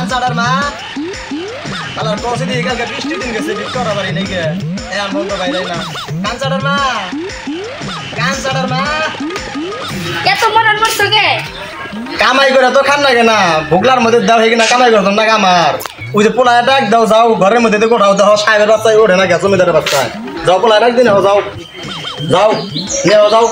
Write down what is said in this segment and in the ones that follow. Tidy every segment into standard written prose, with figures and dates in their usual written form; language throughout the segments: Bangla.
কানসাডার মা আলার কোসি দি কালকে বৃষ্টি দিন গেছে বিকরা বাড়ি নাই গে এ আর মন তো বাইরে না কানসাডার মা কে তোমার আনবছ কে কামাই করে তো খান না কেনা ভুগলার মধ্যে দাও হে কিনা কামাই করতাম না কামার ওই যে পোলা ডাক দাও যাও ঘরের মধ্যে তো কোঠাও দাও সাহেবের বাচ্চা ওঠে না গেছো মেয়েদের বাচ্চা যাও পোলা ডাক দিন যাও যাও নেও যাও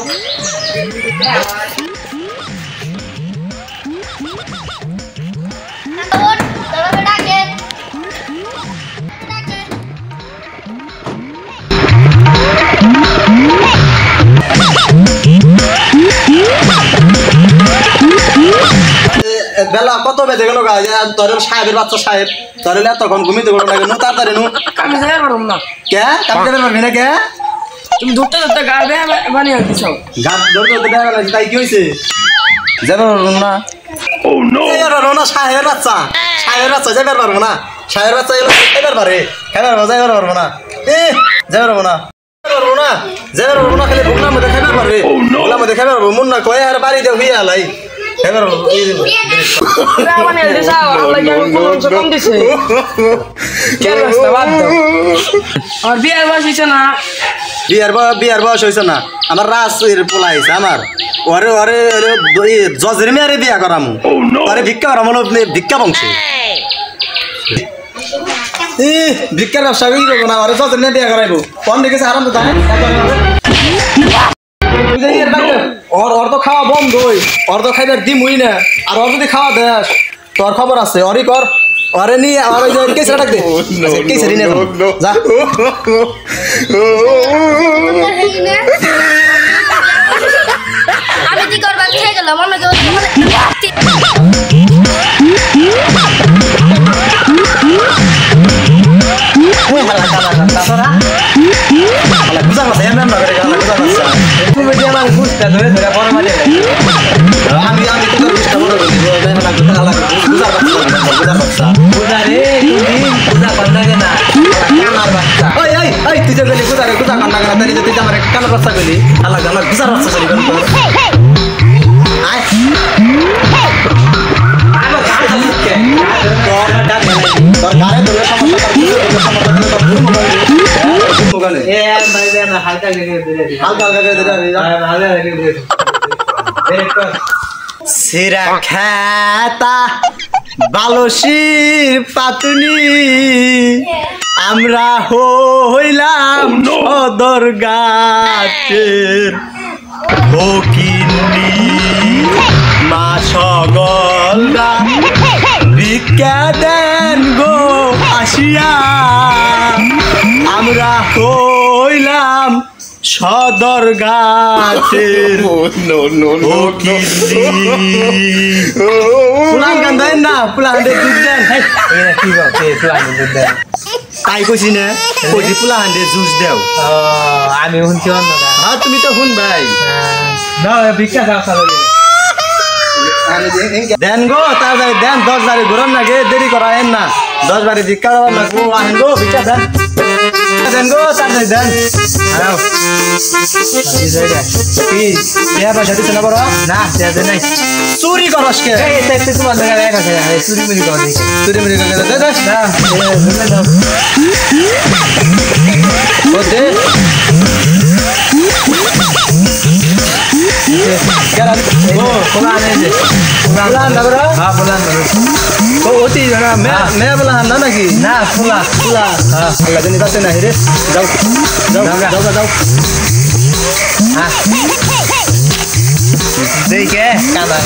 বেলা কত বেজে গেল গা তোর সাহেবের বাচ্চা সাহেব তোর তখন ঘুমিতে গেল না কেন তাড়াতাড়ি নু আমি যাই পারুম না কে কামতে পারবি না কে তুমি ধরতে ধরতে গা বে বানিয়ে দিছো গা ধরতে ধরতে দেখা গেল তাই কি হইছে যাবে না ও নো যাবে না সাহেবের বাচ্চা যাবে পারবো না সাহেবের বাচ্চা এলো এবার পারে খেলার মজা এবার পারবো না যাবে পারবো না খালি ভুগলার মধ্যে খেলার পারবে ভুগলার মধ্যে খেলার পারবো মন না কয়ে আর বাড়িতে হইয়া আলাই এবার বানিয়ে দিছো আল্লাহ জানি কোন কম দিছে কে রাস্তা বাদ দাও আর বিয়ার বয়স হইছে না বিয়ার বয়স হইছে না আমার রাসের পোলা হইছে আমার ওরে ওরে জজের মেয়ারে বিয়া করামু ওরে ভিক্ষা করামু ভিক্ষা বংশে ভিক্ষার ব্যবসা কি করবো না ওরে জজের মেয়ে বিয়া করাইবো কম দেখেছে আরাম তো জানেন ওর তো খাওয়া বন্ধ ওর তো খাইবার দিমই না আর ওর যদি খাওয়া দেস তোর খবর আছে ওরই কর ওরে নিয়ে আমার ওই যে কেসে ডাক দে কেসে রিনে যা আমি কি করব খেয়ে গেল মনে সিরা খাতা বালসির পাতুনি আমরা হইলাম সদর গাছের ফকিন্নি মা সকলরা ভিক্ষা দেন গো আসিয়া আমরা হইলাম সদর গাছের পুলান গান দেন না পুলান দুধ দেন তাই কইছি না কইছি পুলান জুস দেও আমি শুনছি হ্যাঁ তুমি তো শুন ভাই না ভিক্ষা দাও দেন গো তাড়াতাড়ি দেন 10 বারে ঘুরন না গে দেরি করায়েন না 10 বারে ভিক্ষা দেওয়া লাগবো আহেন গো ভিক্ষা দেন দেন গো তাড়াতাড়ি দেন আও কি দেয়া পয়সা দিছ না বড় না দেয়া দে নাই চুরি করস কে এই তো তোমার লাগা রাখা আছে চুরি মুরি কর দেখি চুরি মুরি কর দে দে না ও দে Cara, pulaan aja. Pulaan, bro. Ah, pulaan, bro. Oh, oti, mana? Saya pulaan, mana lagi? Nah, pulaan. Ah, agak jadi tak senang, hidup. Jauh. Ah, deh, ke kanan.